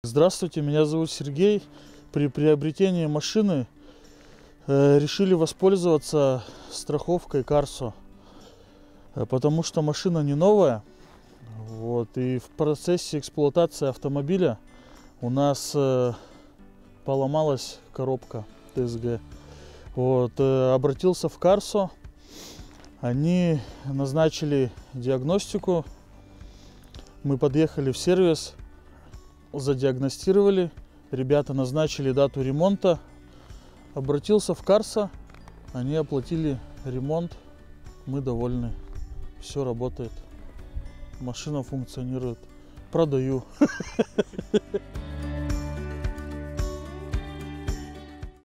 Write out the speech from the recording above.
Здравствуйте, меня зовут Сергей. При приобретении машины решили воспользоваться страховкой Карсо, потому что машина не новая. И в процессе эксплуатации автомобиля у нас поломалась коробка ТСГ. Обратился в Карсо, они назначили диагностику, мы подъехали в сервис, задиагностировали, ребята назначили дату ремонта, обратился в Карсо, они оплатили ремонт, мы довольны, все работает, машина функционирует, продаю.